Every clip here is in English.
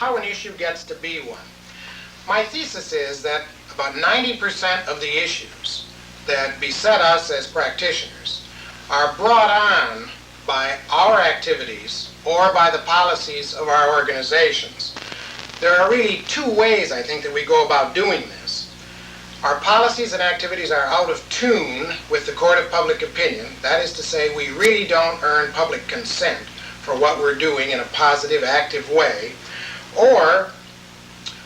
how an issue gets to be one. My thesis is that about 90% of the issues that beset us as practitioners are brought on by our activities or by the policies of our organizations. There are really two ways, I think, that we go about doing this. Our policies and activities are out of tune with the court of public opinion. That is to say, we really don't earn public consent for what we're doing in a positive, active way. Or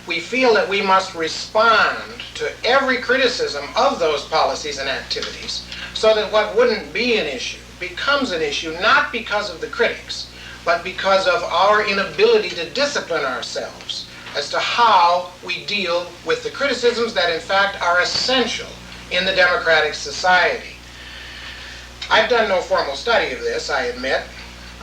we feel that we must respond to every criticism of those policies and activities so that what wouldn't be an issue becomes an issue, not because of the critics, but because of our inability to discipline ourselves as to how we deal with the criticisms that in fact are essential in the democratic society. I've done no formal study of this, I admit.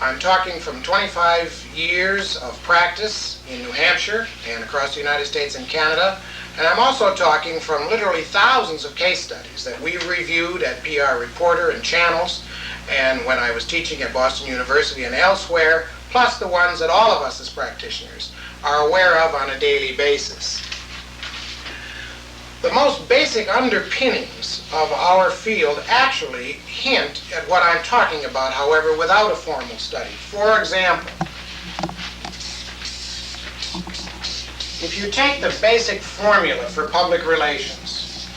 I'm talking from 25 years of practice in New Hampshire and across the United States and Canada, and I'm also talking from literally thousands of case studies that we reviewed at PR Reporter and Channels, and when I was teaching at Boston University and elsewhere, plus the ones that all of us as practitioners are aware of on a daily basis. The most basic underpinnings of our field actually hint at what I'm talking about, however, without a formal study. For example, if you take the basic formula for public relations,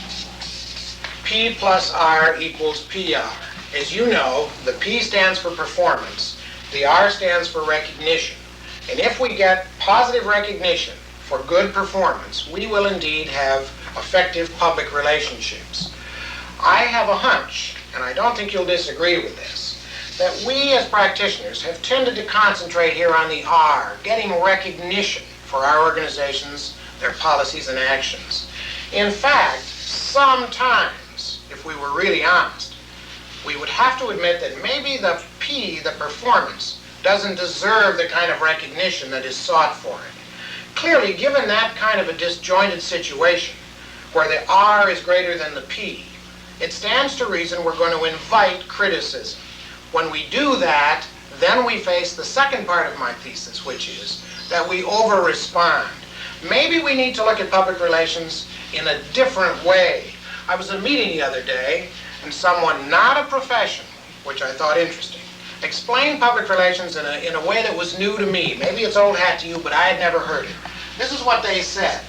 P plus R equals PR. As you know, the P stands for performance, the R stands for recognition. And if we get positive recognition for good performance, we will indeed have effective public relationships. I have a hunch, and I don't think you'll disagree with this, that we as practitioners have tended to concentrate here on the R, getting recognition for our organizations, their policies and actions. In fact, sometimes, if we were really honest, we would have to admit that maybe the P, the performance, doesn't deserve the kind of recognition that is sought for it. Clearly, given that kind of a disjointed situation, where the R is greater than the P, it stands to reason we're going to invite criticism. When we do that, then we face the second part of my thesis, which is that we over-respond. Maybe we need to look at public relations in a different way. I was at a meeting the other day, and someone not a professional, which I thought interesting, explained public relations in a way that was new to me. Maybe it's old hat to you, but I had never heard it. This is what they said.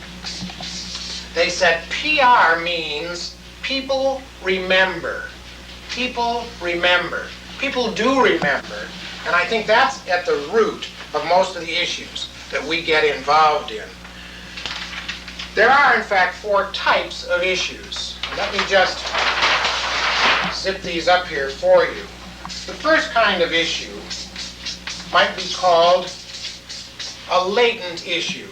They said PR means people remember. People remember. People do remember. And I think that's at the root of most of the issues that we get involved in. There are, in fact, 4 types of issues. Let me just zip these up here for you. The first kind of issue might be called a latent issue.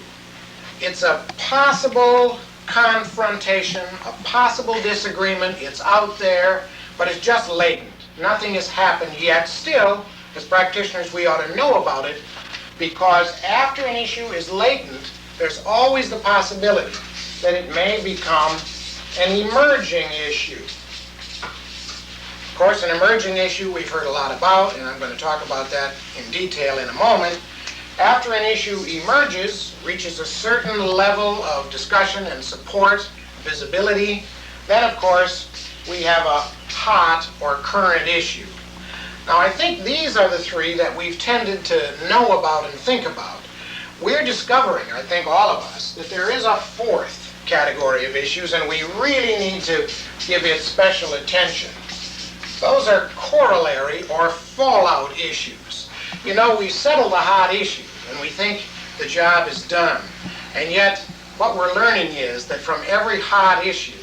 It's a possible confrontation, a possible disagreement. It's out there, but it's just latent. Nothing has happened yet. Still, as practitioners, we ought to know about it, because after an issue is latent, there's always the possibility that it may become an emerging issue. Of course, an emerging issue we've heard a lot about, and I'm going to talk about that in detail in a moment. After an issue emerges, reaches a certain level of discussion and support, visibility, then of course we have a hot or current issue. Now I think these are the 3 that we've tended to know about and think about. We're discovering, I think all of us, that there is a 4th category of issues, and we really need to give it special attention. Those are corollary or fallout issues. You know, we settle the hot issue and we think the job is done. And yet, what we're learning is that from every hot issue,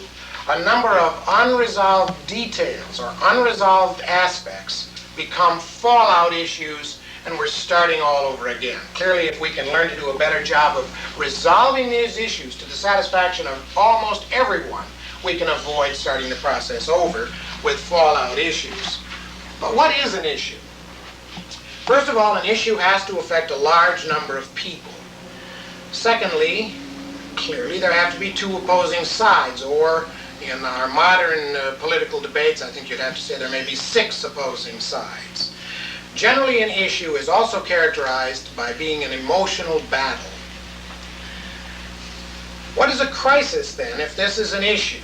a number of unresolved details or unresolved aspects become fallout issues, and we're starting all over again. Clearly, if we can learn to do a better job of resolving these issues to the satisfaction of almost everyone, we can avoid starting the process over with fallout issues. But what is an issue? First of all, an issue has to affect a large number of people. Secondly, clearly there have to be 2 opposing sides, or in our modern political debates, I think you'd have to say there may be 6 opposing sides. Generally, an issue is also characterized by being an emotional battle. What is a crisis, then, if this is an issue?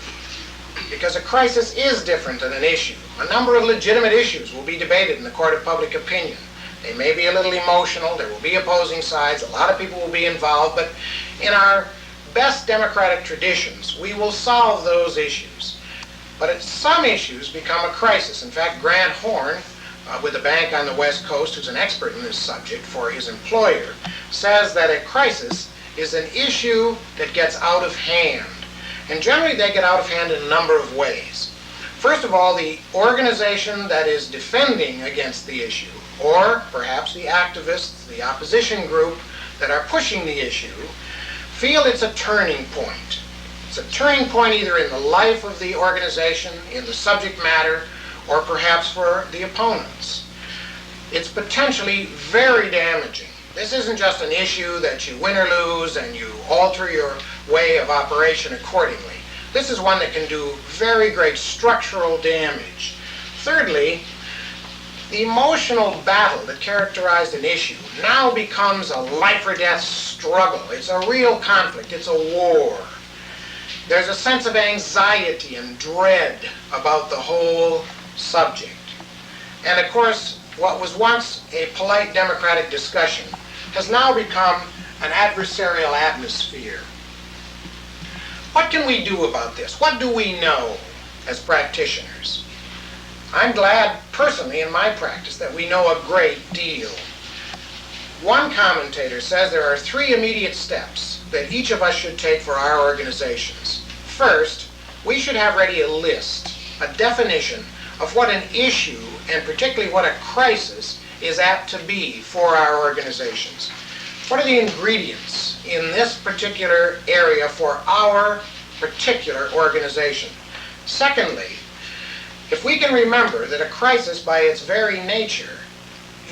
Because a crisis is different than an issue. A number of legitimate issues will be debated in the court of public opinion. They may be a little emotional, there will be opposing sides, a lot of people will be involved, but in our best democratic traditions, we will solve those issues. But some issues become a crisis. In fact, Grant Horn, with a bank on the West Coast who's an expert in this subject for his employer, says that a crisis is an issue that gets out of hand. And generally they get out of hand in a number of ways. First of all, the organization that is defending against the issue, or perhaps the activists, the opposition group that are pushing the issue, feel it's a turning point. It's a turning point either in the life of the organization, in the subject matter, or perhaps for the opponents. It's potentially very damaging. This isn't just an issue that you win or lose and you alter your way of operation accordingly. This is one that can do very great structural damage. Thirdly, the emotional battle that characterized an issue now becomes a life or death struggle. It's a real conflict. It's a war. There's a sense of anxiety and dread about the whole subject. And of course, what was once a polite democratic discussion has now become an adversarial atmosphere. What can we do about this? What do we know as practitioners? I'm glad, personally, in my practice, that we know a great deal. One commentator says there are 3 immediate steps that each of us should take for our organizations. First, we should have ready a list, a definition of what an issue, and particularly what a crisis, is apt to be for our organizations. What are the ingredients in this particular area for our particular organization? Secondly, if we can remember that a crisis by its very nature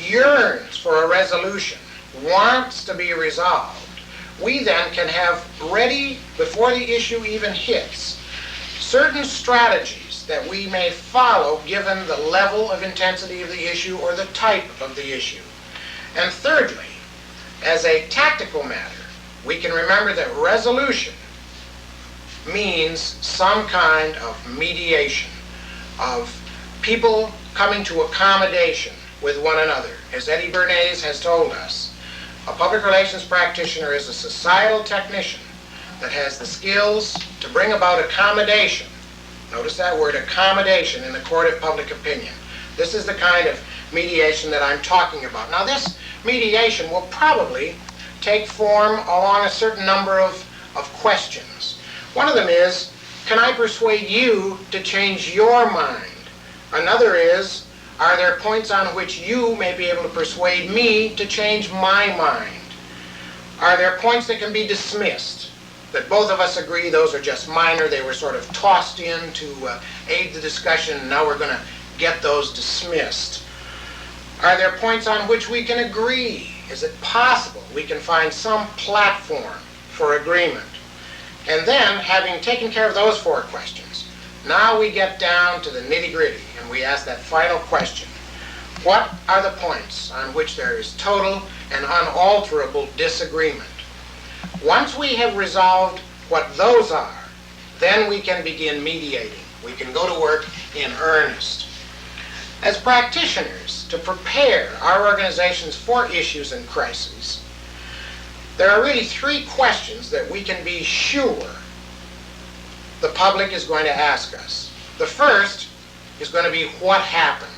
yearns for a resolution, wants to be resolved, we then can have ready, before the issue even hits, certain strategies that we may follow given the level of intensity of the issue or the type of the issue. And thirdly, as a tactical matter, we can remember that resolution means some kind of mediation, of people coming to accommodation with one another. As Eddie Bernays has told us, a public relations practitioner is a societal technician that has the skills to bring about accommodation. Notice that word, accommodation, in the court of public opinion. This is the kind of mediation that I'm talking about. Now, this mediation will probably take form along a certain number of questions. One of them is, can I persuade you to change your mind? Another is, are there points on which you may be able to persuade me to change my mind? Are there points that can be dismissed, that both of us agree those are just minor, they were sort of tossed in to aid the discussion, and now we're going to get those dismissed? Are there points on which we can agree? Is it possible we can find some platform for agreement? And then, having taken care of those 4 questions, now we get down to the nitty-gritty, and we ask that final question. What are the points on which there is total and unalterable disagreement? Once we have resolved what those are, then we can begin mediating. We can go to work in earnest. As practitioners, to prepare our organizations for issues and crises, there are really 3 questions that we can be sure the public is going to ask us. The first is going to be, what happened?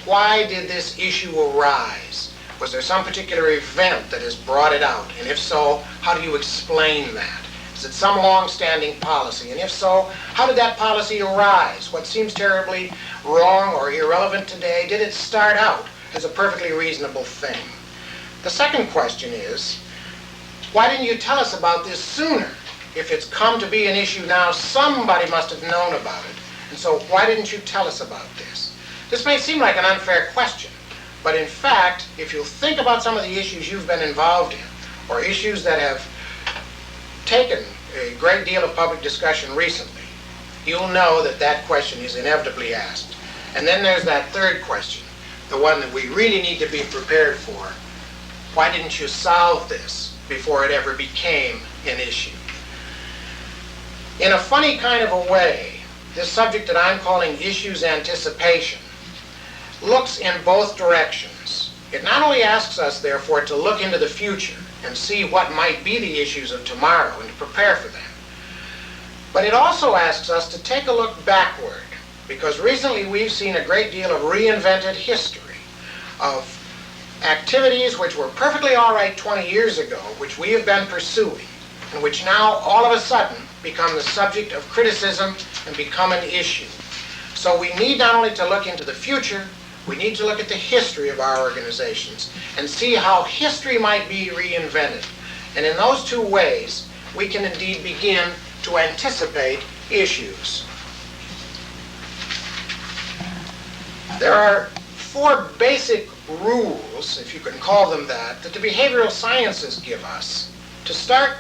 Why did this issue arise? Was there some particular event that has brought it out? And if so, how do you explain that? Is it some long-standing policy? And if so, how did that policy arise? What seems terribly wrong or irrelevant today, did it start out as a perfectly reasonable thing? The second question is, why didn't you tell us about this sooner? If it's come to be an issue now, somebody must have known about it. And so why didn't you tell us about this? This may seem like an unfair question, but in fact, if you think about some of the issues you've been involved in, or issues that have taken a great deal of public discussion recently, you'll know that that question is inevitably asked. And then there's that third question, the one that we really need to be prepared for. Why didn't you solve this before it ever became an issue? In a funny kind of a way, this subject that I'm calling issues anticipation looks in both directions. It not only asks us, therefore, to look into the future and see what might be the issues of tomorrow and to prepare for them, but it also asks us to take a look backward, because recently we've seen a great deal of reinvented history of activities which were perfectly all right 20 years ago, which we have been pursuing, and which now all of a sudden become the subject of criticism and become an issue. So we need not only to look into the future, we need to look at the history of our organizations and see how history might be reinvented. And in those two ways, we can indeed begin to anticipate issues. There are four basic rules, if you can call them that the behavioral sciences give us to start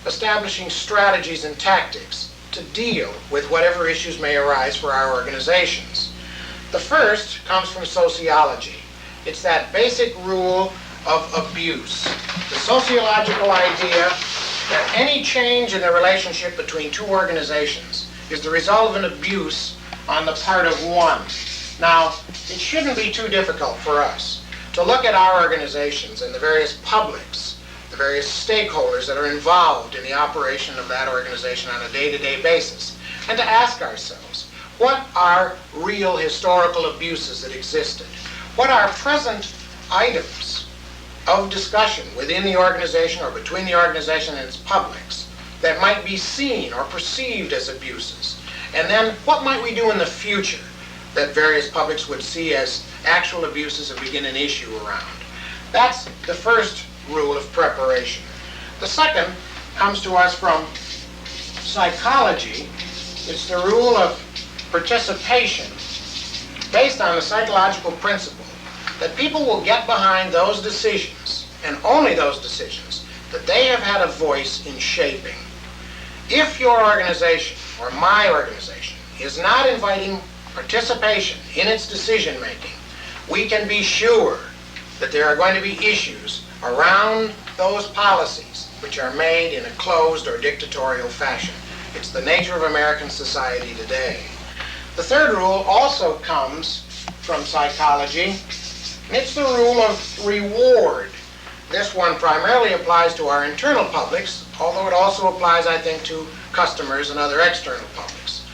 establishing strategies and tactics to deal with whatever issues may arise for our organizations. The first comes from sociology. It's that basic rule of abuse. The sociological idea that any change in the relationship between two organizations is the result of an abuse on the part of one. Now, it shouldn't be too difficult for us to look at our organizations and the various publics, the various stakeholders that are involved in the operation of that organization on a day-to-day basis, and to ask ourselves, what are real historical abuses that existed? What are present items of discussion within the organization or between the organization and its publics that might be seen or perceived as abuses? And then what might we do in the future that various publics would see as actual abuses and begin an issue around? That's the first rule of preparation. The second comes to us from psychology. It's the rule of participation based on the psychological principle that people will get behind those decisions, and only those decisions, that they have had a voice in shaping. If your organization, or my organization, is not inviting participation in its decision making, we can be sure that there are going to be issues around those policies which are made in a closed or dictatorial fashion. It's the nature of American society today. The third rule also comes from psychology, and it's the rule of reward. This one primarily applies to our internal publics, although it also applies, I think, to customers and other external publics.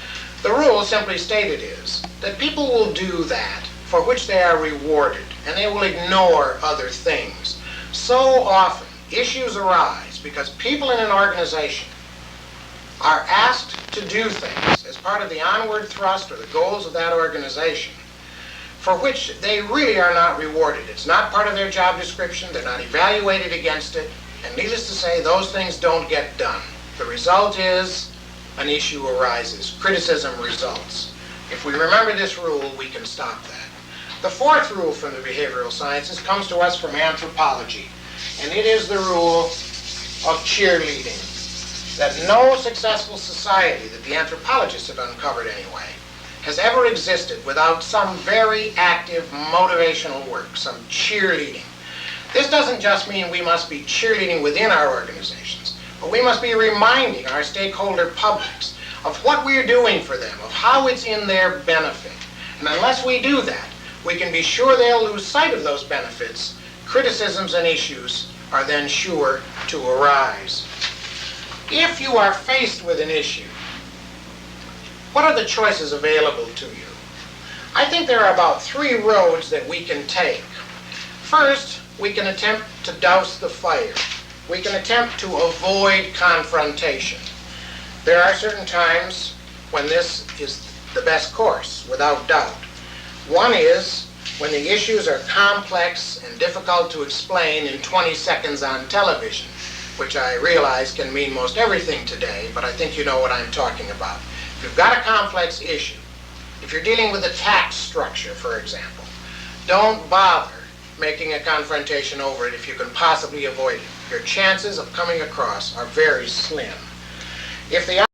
The rule, simply stated, is that people will do that for which they are rewarded, and they will ignore other things. So often, issues arise because people in an organization are asked to do things as part of the onward thrust or the goals of that organization for which they really are not rewarded. It's not part of their job description, they're not evaluated against it, and needless to say, those things don't get done. The result is an issue arises, criticism results. If we remember this rule, we can stop that. The fourth rule from the behavioral sciences comes to us from anthropology, and it is the rule of cheerleading. That no successful society, that the anthropologists have uncovered anyway, has ever existed without some very active motivational work, some cheerleading. This doesn't just mean we must be cheerleading within our organizations, but we must be reminding our stakeholder publics of what we're doing for them, of how it's in their benefit. And unless we do that, we can be sure they'll lose sight of those benefits. Criticisms and issues are then sure to arise. If you are faced with an issue, what are the choices available to you? I think there are about three roads that we can take. First, we can attempt to douse the fire. We can attempt to avoid confrontation. There are certain times when this is the best course, without doubt. One is when the issues are complex and difficult to explain in 20 seconds on television, which I realize can mean most everything today, but I think you know what I'm talking about. If you've got a complex issue, if you're dealing with a tax structure, for example, don't bother making a confrontation over it if you can possibly avoid it. Your chances of coming across are very slim. If the